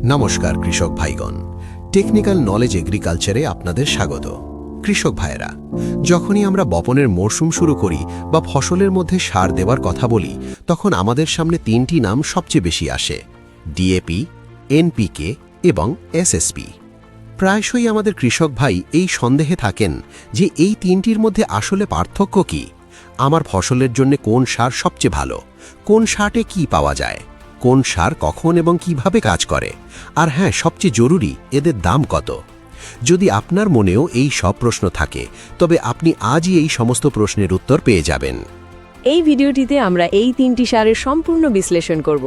নমস্কার কৃষক ভাইগণ, technical knowledge এগ্রিকালচারে আপনাদের স্বাগত। কৃষক ভাইয়েরা, যখনই আমরা বপনের মরশুম শুরু করি বা ফসলের মধ্যে সার দেওয়ার কথা বলি, তখন আমাদের সামনে তিনটি নাম সবচেয়ে বেশি আসে: ডিএপি, এনপিকে এবং এসএসপি। প্রায়শই আমাদের কৃষক ভাই এই সন্দেহে থাকেন যে এই তিনটির মধ্যে আসলে পার্থক্য কি, আমার ফসলের জন্য কোন সার সবচেয়ে ভালো, কোন সারে কি পাওয়া যায়, কোন সার কখন এবং কিভাবে কাজ করে, আর হ্যাঁ, সবচেয়ে জরুরি, এদের দাম কত। যদি আপনার মনেও এই সব প্রশ্ন থাকে, তবে আপনি আজই এই সমস্ত প্রশ্নের উত্তর পেয়ে যাবেন। এই ভিডিওটিতে আমরা এই তিনটি সারের সম্পূর্ণ বিশ্লেষণ করব।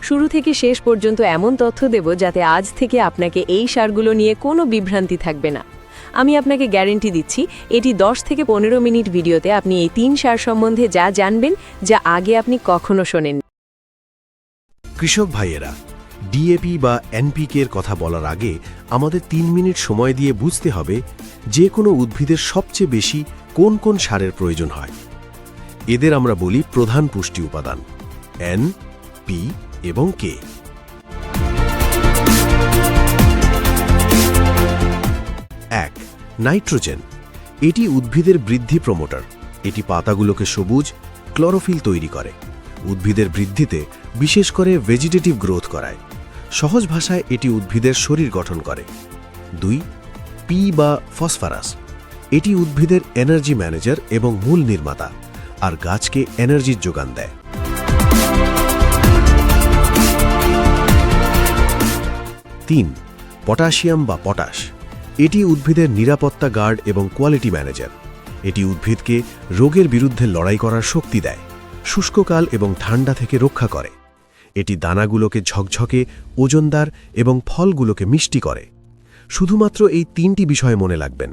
শুরু থেকে শেষ পর্যন্ত এমন তথ্য দেব যাতে আজ থেকে আপনাকে এই সারগুলো নিয়ে কোনো বিভ্রান্তি থাকবে না। আমি আপনাকে গ্যারান্টি দিচ্ছি, এটি 10 থেকে 15 মিনিট ভিডিওতে আপনি এই তিন সার সম্বন্ধে যা জানবেন, যা আগে আপনি কখনো শোনেন। কৃষক ভাইয়েরা, ডিএপি বা এনপিকের কথা বলার আগে আমাদের 3 মিনিট সময় দিয়ে বুঝতে হবে যে কোনো উদ্ভিদের সবচেয়ে বেশি কোন কোন সারের প্রয়োজন হয়। এদের আমরা বলি প্রধান পুষ্টি উপাদান: এন, পি এবং কে। 1. নাইট্রোজেন। এটি উদ্ভিদের বৃদ্ধি প্রমোটার। এটি পাতাগুলোকে সবুজ, ক্লোরোফিল তৈরি করে, উদ্ভিদের বৃদ্ধিতে, বিশেষ করে ভেজিটেটিভ গ্রোথ করায়। সহজ ভাষায় এটি উদ্ভিদের শরীর গঠন করে। 2. পি বা ফসফরাস। এটি উদ্ভিদের এনার্জি ম্যানেজার এবং মূল নির্মাতা, আর গাছকে এনার্জির যোগান দেয়। 3. পটাশিয়াম বা পটাশ। এটি উদ্ভিদের নিরাপত্তা গার্ড এবং কোয়ালিটি ম্যানেজার। এটি উদ্ভিদকে রোগের বিরুদ্ধে লড়াই করার শক্তি দেয়, শুষ্ককাল এবং ঠান্ডা থেকে রক্ষা করে। এটি দানাগুলোকে ঝকঝকে, ওজনদার এবং ফলগুলোকে মিষ্টি করে। শুধুমাত্র এই তিনটি বিষয় মনে রাখবেন: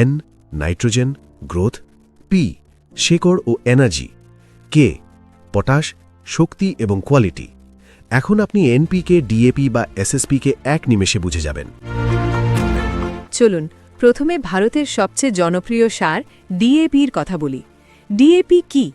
এন, নাইট্রোজেন, গ্রোথ; পি, শেকড় ও এনার্জি; কে, পটাশ, শক্তি এবং কোয়ালিটি। এখন আপনি এনপিকে, ডিএপি বা এসএসপিকে এক নিমেষে বুঝে যাবেন। চলুন প্রথমে ভারতের সবচেয়ে জনপ্রিয় সার ডিএপির কথা বলি। ডিএপি কি?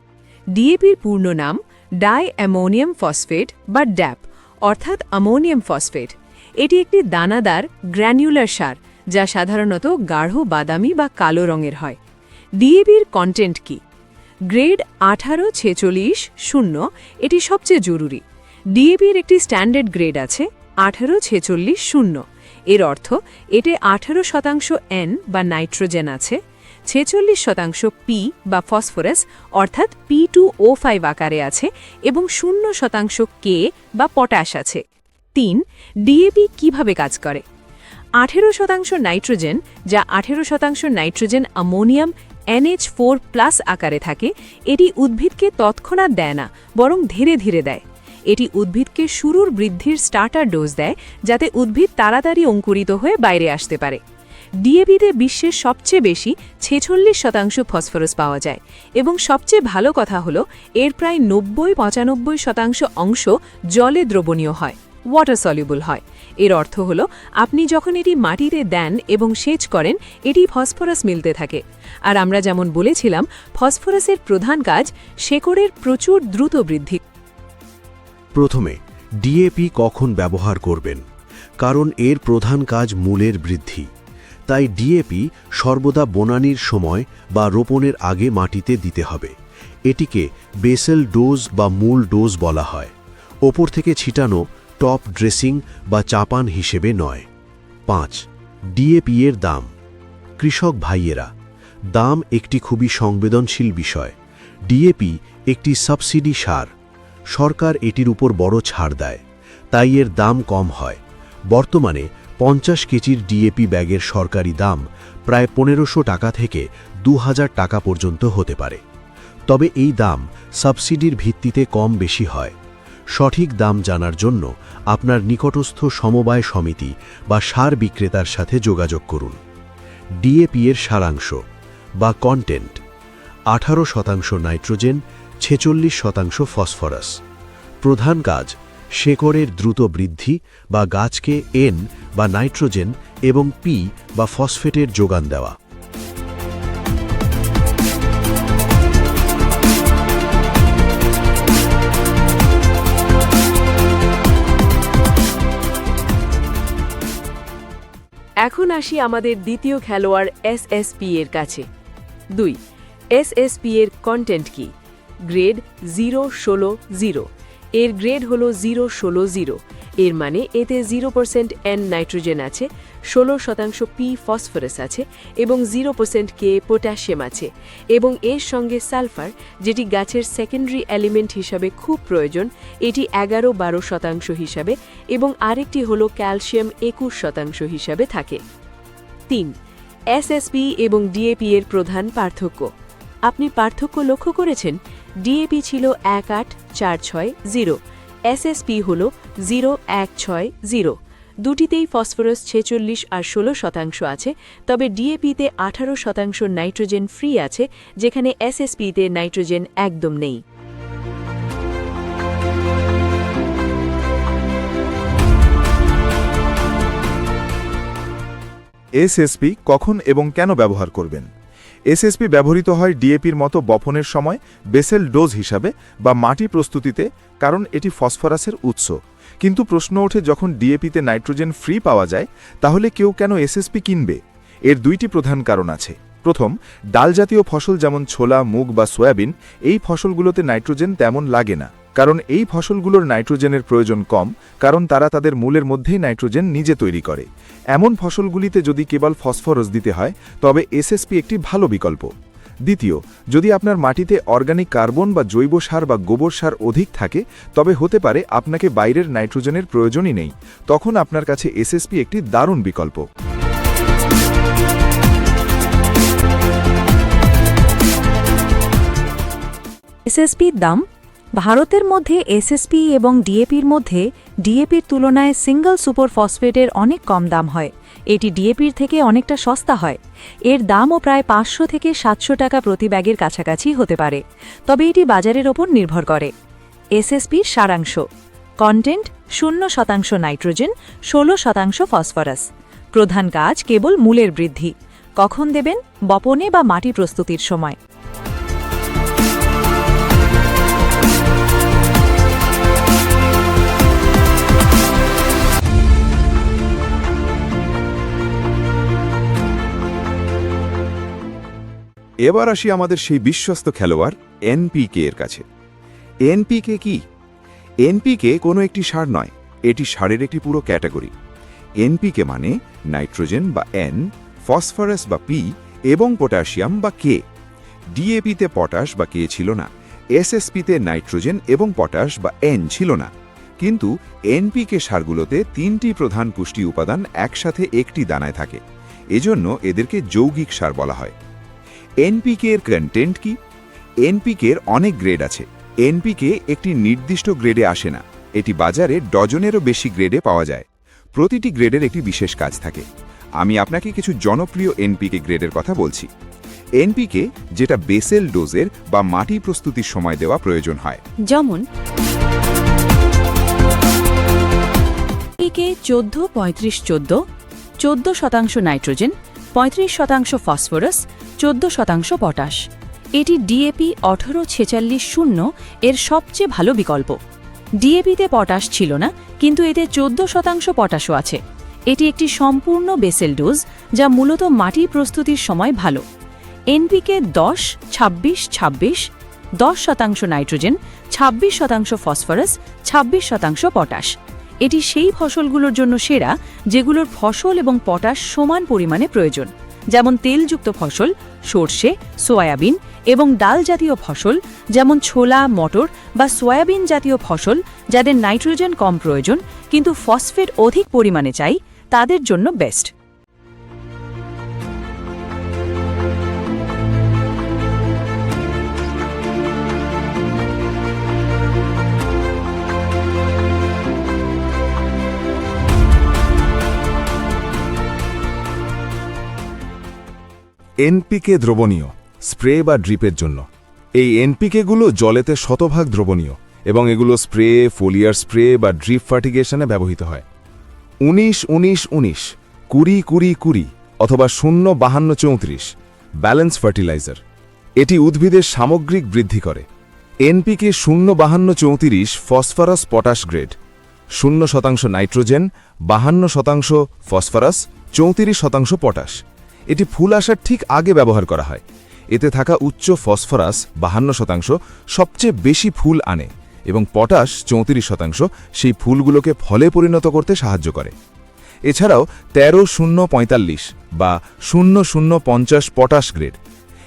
ডিএপির পূর্ণ নাম ডাই অ্যামোনিয়াম ফসফেট বা ড্যাপ, অর্থাৎ অ্যামোনিয়াম ফসফেট। এটি একটি দানাদার গ্র্যানুলার সার, যা সাধারণত গাঢ় বাদামি বা কালো রঙের হয়। ডিএপির কন্টেন্ট কি? গ্রেড 1846-0, এটি সবচেয়ে জরুরি। ডিএপির একটি স্ট্যান্ডার্ড গ্রেড আছে 1846-0। এর অর্থ এতে 18% এন বা নাইট্রোজেন আছে, 46% পি বা ফসফরাস অর্থাৎ P2O5 আকারে আছে এবং 0% কে বা পটাশ আছে। 3. ডিএপি কিভাবে কাজ করে? 18% নাইট্রোজেন, যা 18% নাইট্রোজেন অ্যামোনিয়াম NH4+ আকারে থাকে, এটি উদ্ভিদকে তৎক্ষণাৎ দেয় না, বরং ধীরে ধীরে দেয়। এটি উদ্ভিদকে শুরুর বৃদ্ধির স্টার্টার ডোজ দেয়, যাতে উদ্ভিদ তাড়াতাড়ি অঙ্কুরিত হয়ে বাইরে আসতে পারে। ডিএপিতে বিশ্বের সবচেয়ে বেশি 46% ফসফরাস পাওয়া যায় এবং সবচেয়ে ভালো কথা হলো এর প্রায় 90-95% অংশ জলে দ্রবণীয় হয়, ওয়াটার সলিউবল হয়। এর অর্থ হলো আপনি যখন এটি মাটিতে দেন এবং সেচ করেন, এটি ফসফরাস মিলতে থাকে। আর আমরা যেমন বলেছিলাম, ফসফরাসের প্রধান কাজ শেকড়ের প্রচুর দ্রুত বৃদ্ধি। প্রথমে, ডিএপি কখন ব্যবহার করবেন? কারণ এর প্রধান কাজ মূলের বৃদ্ধি। তাই ডিএপি সর্বদা বোনানির সময় বা রোপণের আগে মাটিতে দিতে হবে। এটিকে বেসেল ডোজ বা মূল ডোজ বলা হয়। ওপর থেকে ছিটানো টপ ড্রেসিং বা চাপান হিসেবে নয়। 5. ডিএপি এর দাম। কৃষক ভাইয়েরা, দাম একটি খুবই সংবেদনশীল বিষয়। ডিএপি একটি সাবসিডি সার। সরকার এটির উপর বড় ছাড় দেয়, তাই এর দাম কম হয়। বর্তমানে 50 কেজির ডিএপি ব্যাগের সরকারি দাম প্রায় 1500 টাকা থেকে 2000 টাকা পর্যন্ত হতে পারে। তবে এই দাম সাবসিডির ভিত্তিতে কম বেশি হয়। সঠিক দাম জানার জন্য আপনার নিকটস্থ সমবায় সমিতি বা সার বিক্রেতার সাথে যোগাযোগ করুন। ডিএপি এর সারাংশ বা কন্টেন্ট: 18% নাইট্রোজেন, 46% ফসফরাস। প্রধান কাজ: শেকড়ের দ্রুত বৃদ্ধি বা গাছকে এন বা নাইট্রোজেন এবং পি বা ফসফেটের যোগান দেওয়া। এখন আসি আমাদের দ্বিতীয় খেলোয়াড় এসএসপি এর কাছে। 2. এসএসপি এর কন্টেন্ট কি? গ্রেড 0-16-0। এর গ্রেড হল 0-16-0। এর মানে এতে 0% N নাইট্রোজেন আছে, 16% P ফসফরাস আছে এবং 0% K পটাশিয়াম আছে, এবং এর সঙ্গে সালফার, যেটি গাছের সেকেন্ডারি এলিমেন্ট হিসাবে খুব প্রয়োজন, এটি 11-12% হিসাবে, এবং আরেকটি হল ক্যালসিয়াম 21% হিসাবে থাকে। 3. এসএসপি এবং ডিএপি এর প্রধান পার্থক্য। আপনি পার্থক্য লক্ষ্য করেছেন? ডিএপি ছিল 18-4-6-0, এসএসপি হল 0-1-6-0। দুটিতেই ফসফরাস 46 আর 16% আছে, তবে ডিএপিতে 18% নাইট্রোজেন ফ্রি আছে, যেখানে এসএসপিতে নাইট্রোজেন একদম নেই। এসএসপি কখন এবং কেন ব্যবহার করবেন? এসএসপি ব্যবহৃত হয় ডিএপির মতো বপনের সময় বেসেল ডোজ হিসাবে বা মাটি প্রস্তুতিতে, কারণ এটি ফসফরাসের উৎস। কিন্তু প্রশ্ন ওঠে, যখন ডিএপিতে নাইট্রোজেন ফ্রি পাওয়া যায়, তাহলে কেউ কেন এসএসপি কিনবে? এর দুইটি প্রধান কারণ আছে। প্রথম, ডালজাতীয় ফসল যেমন ছোলা, মুগ বা সয়াবিন, এই ফসলগুলোতে নাইট্রোজেন তেমন লাগে না, কারণ এই ফসলগুলোর নাইট্রোজেনের প্রয়োজন কম, কারণ তারা তাদের মূলের মধ্যেই নাইট্রোজেন নিজে তৈরি করে। এমন ফসলগুলিতে যদি কেবল ফসফরাস দিতে হয়, তবে এসএসপি একটি ভালো বিকল্প। দ্বিতীয়, যদি আপনার মাটিতে অর্গানিক কার্বন বা জৈব সার বা গোবর সার অধিক থাকে, তবে হতে পারে আপনাকে বাইরের নাইট্রোজেনের প্রয়োজনই নেই, তখন আপনার কাছে এসএসপি একটি দারুণ বিকল্প। এসএসপির দাম। ভারতের মধ্যে এসএসপি এবং ডিএপির মধ্যে ডিএপির তুলনায় সিঙ্গল সুপার ফসফেটের অনেক কম দাম হয়। এটি ডিএপির থেকে অনেকটা সস্তা হয়। এর দামও প্রায় 500 থেকে 700 টাকা প্রতি ব্যাগের কাছাকাছি হতে পারে, তবে এটি বাজারের ওপর নির্ভর করে। এসএসপির সারাংশ: কন্টেন্ট 0% নাইট্রোজেন, 16% ফসফরাস। প্রধান কাজ কেবল মূলের বৃদ্ধি। কখন দেবেন? বপনে বা মাটি প্রস্তুতির সময়। এবার আসি আমাদের সেই বিশ্বস্ত খেলোয়াড় এনপিকে এর কাছে। এনপিকে কি? এনপিকে কোনো একটি সার নয়, এটি সারের একটি পুরো ক্যাটাগরি। এনপিকে মানে নাইট্রোজেন বা এন, ফসফরাস বা পি এবং পটাশিয়াম বা কে। ডিএপিতে পটাশ বা কে ছিল না, এসএসপিতে নাইট্রোজেন এবং পটাশ বা এন ছিল না। কিন্তু এনপিকে সারগুলোতে 3টি প্রধান পুষ্টি উপাদান একসাথে একটি দানায় থাকে, এজন্য এদেরকে যৌগিক সার বলা হয়। এনপিকে এর কন্টেন্ট কি? এনপিকে এর অনেক গ্রেড আছে। এনপিকে একটি নির্দিষ্ট গ্রেডে আসে না, এটি বাজারে ডজনেরও বেশি গ্রেডে পাওয়া যায়। প্রতিটি গ্রেডের একটি বিশেষ কাজ থাকে। আমি আপনাকে কিছু জনপ্রিয় এনপিকে গ্রেডের কথা বলছি। এনপিকে যেটা বেসেল ডোজের বা মাটি প্রস্তুতির সময় দেওয়া প্রয়োজন হয়, যেমন এনপিকে 14-35-14, 14% নাইট্রোজেন, 35% ফসফরাস, 14% পটাশ। এটি ডিএপি 18-46-0 এর সবচেয়ে ভালো বিকল্প। ডিএপিতে পটাশ ছিল না, কিন্তু এতে 14% পটাশও আছে। এটি একটি সম্পূর্ণ বেসেল ডোজ, যা মূলত মাটি প্রস্তুতির সময় ভালো। NPK 10-26-26, 10% nitrogen, 26% phosphorus, 26% potash. এটি সেই ফসলগুলোর জন্য সেরা যেগুলোর ফসল এবং পটাশ সমান পরিমাণে প্রয়োজন, যেমন তেলযুক্ত ফসল, সর্ষে, সয়াবিন এবং ডাল জাতীয় ফসল যেমন ছোলা, মটর বা সয়াবিন জাতীয় ফসল যাদের নাইট্রোজেন কম প্রয়োজন কিন্তু ফসফেট অধিক পরিমাণে চাই, তাদের জন্য বেস্ট। এনপিকে দ্রবণীয়, স্প্রে বা ড্রিপের জন্য। এই এনপিকেগুলো জলেতে শতভাগ দ্রবণীয় এবং এগুলো স্প্রে, ফোলিয়ার স্প্রে বা ড্রিপ ফার্টিগেশনে ব্যবহৃত হয়। 19-19-19, 20-20-20 অথবা 0-52-34 ব্যালেন্স ফার্টিলাইজার। এটি উদ্ভিদের সামগ্রিক বৃদ্ধি করে। NPK 0-52-34 phosphorus potash grade, 0% nitrogen, 52% phosphorus, 34% potash. এটি ফুল আসার ঠিক আগে ব্যবহার করা হয়। এতে থাকা উচ্চ ফসফরাস 52% সবচেয়ে বেশি ফুল আনে এবং পটাশ 34% সেই ফুলগুলোকে ফলে পরিণত করতে সাহায্য করে। এছাড়াও 13-0-45 বা 00-50 পটাশ গ্রেড,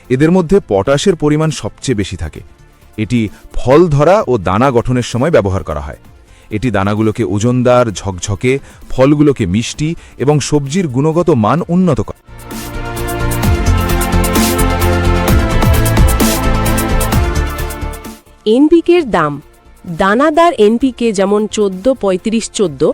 এদের মধ্যে পটাশের পরিমাণ সবচেয়ে বেশি থাকে। এটি ফল ধরা ও দানা গঠনের সময় ব্যবহার করা হয়। এটি দানাগুলোকে ওজনদার, ঝকঝকে, ফলগুলোকে মিষ্টি এবং সবজির গুণগত মান উন্নত করে। এনপিকের দাম। দানাদার এনপিকে যেমন 14-35-14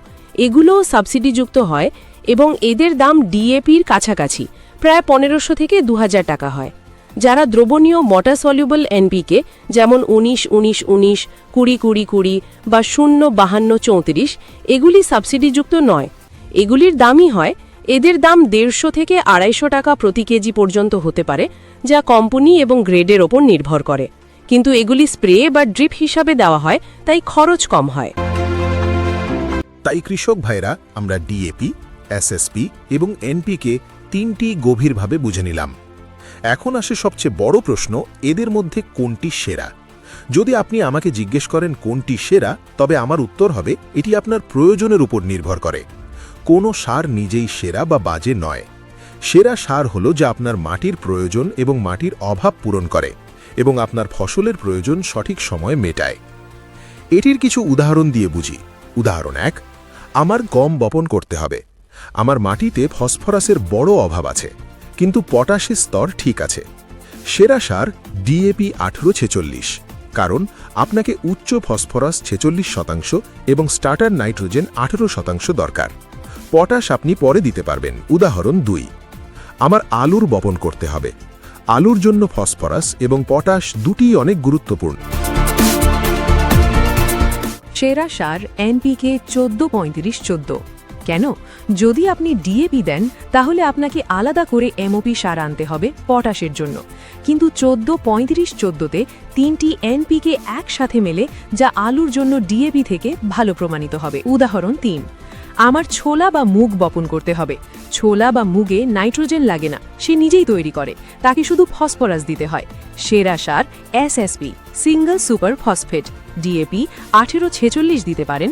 এগুলোও সাবসিডিযুক্ত হয় এবং এদের দাম ডিএপির কাছাকাছি, প্রায় 1500 থেকে 2000 টাকা হয়। যারা দ্রবণীয় ওয়াটার সলিউবল এনপিকে যেমন 19-19-19, 20-20-20 বা 0-52-34 এগুলি সাবসিডিযুক্ত নয়। এগুলির দামই হয়, এদের দাম 150 থেকে 250 টাকা প্রতি কেজি পর্যন্ত হতে পারে, যা কোম্পানি এবং গ্রেডের ওপর নির্ভর করে। কিন্তু এগুলি স্প্রে বা ড্রিপ হিসাবে দেওয়া হয়, তাই খরচ কম হয়। তাই কৃষক ভাইরা আমরা ডিএপি, এসএসপি এবং এনপিকে তিনটি গভীরভাবে বুঝে নিলাম। এখন আসে সবচেয়ে বড় প্রশ্ন, এদের মধ্যে কোনটি সেরা? যদি আপনি আমাকে জিজ্ঞেস করেন কোনটি সেরা, তবে আমার উত্তর হবে এটি আপনার প্রয়োজনের উপর নির্ভর করে। কোনো সার নিজেই সেরা বা বাজে নয়। সেরা সার হলো যা আপনার মাটির প্রয়োজন এবং মাটির অভাব পূরণ করে এবং আপনার ফসলের প্রয়োজন সঠিক সময়ে মেটায়। এটির কিছু উদাহরণ দিয়ে বুঝি। উদাহরণ 1, আমার গম বপন করতে হবে। আমার মাটিতে ফসফরাসের বড় অভাব আছে, কিন্তু পটাশের স্তর ঠিক আছে। সেরা সার ডিএপি 18-46, কারণ আপনাকে উচ্চ ফসফরাস 46% এবং স্টার্টার নাইট্রোজেন 18% দরকার। পটাশ আপনি পরে দিতে পারবেন। উদাহরণ 2, আমার আলুর বপন করতে হবে। আলুর জন্য ফসফরাস এবং পটাশ দুটিই অনেক গুরুত্বপূর্ণ। সেরা সার এনপিকে 14-35-14। কেন? যদি আপনি ডিএপি দেন তাহলে আপনাকে আলাদা করে এমওপি সার আনতে হবে পটাশের জন্য, কিন্তু 14-35-14তে তিনটি এনপিকে একসাথে মেলে, যা আলুর জন্য ডিএপি থেকে ভালো প্রমাণিত হবে। উদাহরণ 3, আমার ছোলা বা মুগ বপন করতে হবে। ছোলা বা মুগে নাইট্রোজেন লাগে না, সে নিজেই তৈরি করে, তাকে শুধু ফসফরাস দিতে হয়। সেরা সার SSP, single super phosphate, DAP 18-46 দিতে পারেন।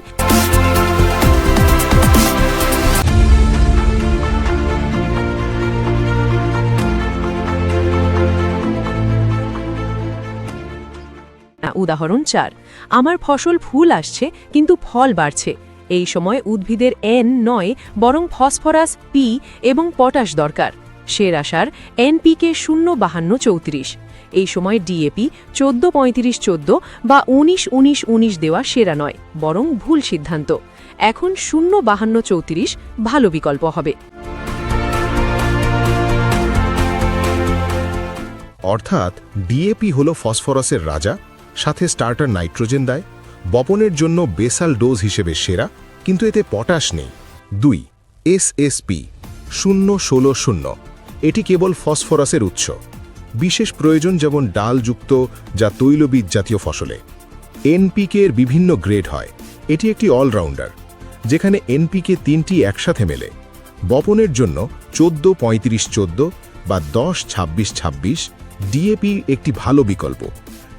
উদাহরণ 4, আমার ফসল ফুল আসছে কিন্তু ফল বাড়ছে। এই সময় উদ্ভিদের N9 বরং ফসফরাস, পি এবং পটাশ দরকার। সেরা সার এনপিকে 0-52-34। এই সময় ডিএপি 14-35-14 বা 19-19-19 দেওয়া সেরা নয়, বরং ভুল সিদ্ধান্ত। এখন 0-52-34 ভালো বিকল্প হবে। অর্থাৎ ডিএপি হলো ফসফরাসের রাজা, সাথে স্টার্টার নাইট্রোজেন দেয়, বপনের জন্য বেসাল ডোজ হিসেবে সেরা, কিন্তু এতে পটাশ নেই। 2, এসএসপি 0-16-0, এটি কেবল ফসফরাসের উৎস, বিশেষ প্রয়োজন যেমন ডালযুক্ত যা তৈলবীজ জাতীয় ফসলে। এনপিকে এর বিভিন্ন গ্রেড হয়, এটি একটি অলরাউন্ডার, যেখানে এনপিকে তিনটি একসাথে মেলে। বপনের জন্য 14-35-14 বা 10-26-26 ডিএপি একটি ভালো বিকল্প,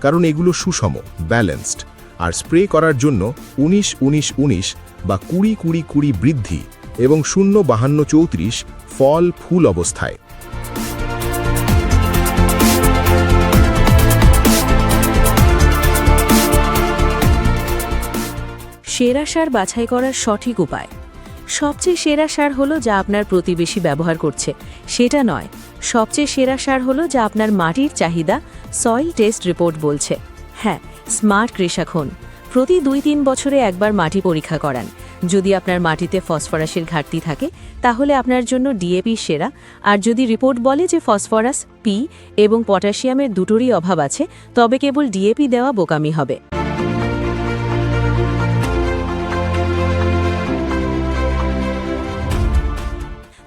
কারণ এগুলো সুষম, ব্যালেন্সড। আর স্প্রে করার জন্য 19-19-19 বা 20-20-20 বৃদ্ধি এবং 0-52-34 ফল ফুল অবস্থায়। সেরা সার বাছাই করার সঠিক উপায়। সবচেয়ে সেরা সার হলো যা আপনার প্রতিবেশী ব্যবহার করছে, সেটা নয়। সবচেয়ে সেরা সার হলো যা আপনার মাটির চাহিদা, সয়েল টেস্ট রিপোর্ট বলছে। হ্যাঁ, স্মার্ট কৃষক হন। প্রতি 2-3 বছরে একবার মাটি পরীক্ষা করান। যদি আপনার মাটিতে ফসফরাসের ঘাটতি থাকে তাহলে আপনার জন্য ডিএপি সেরা, আর যদি রিপোর্ট বলে যে ফসফরাস, পি এবং পটাশিয়ামের দুটোরই অভাব আছে, তবে কেবল ডিএপি দেওয়া বোকামি হবে।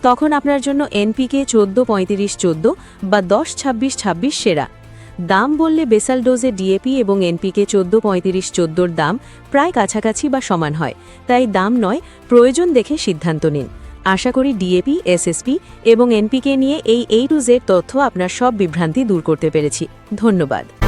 তখন আপনার জন্য এনপিকে 14-35-14 বা 10-26-26 সেরা। দাম বললে বেসাল ডোজে ডিএপি এবং এনপিকে 14-35-14 দাম প্রায় কাছাকাছি বা সমান হয়, তাই দাম নয়, প্রয়োজন দেখে সিদ্ধান্ত নিন। আশা করি ডিএপি, এসএসপি এবং এনপিকে নিয়ে এই A to Z তথ্য আপনার সব বিভ্রান্তি দূর করতে পেরেছি। ধন্যবাদ।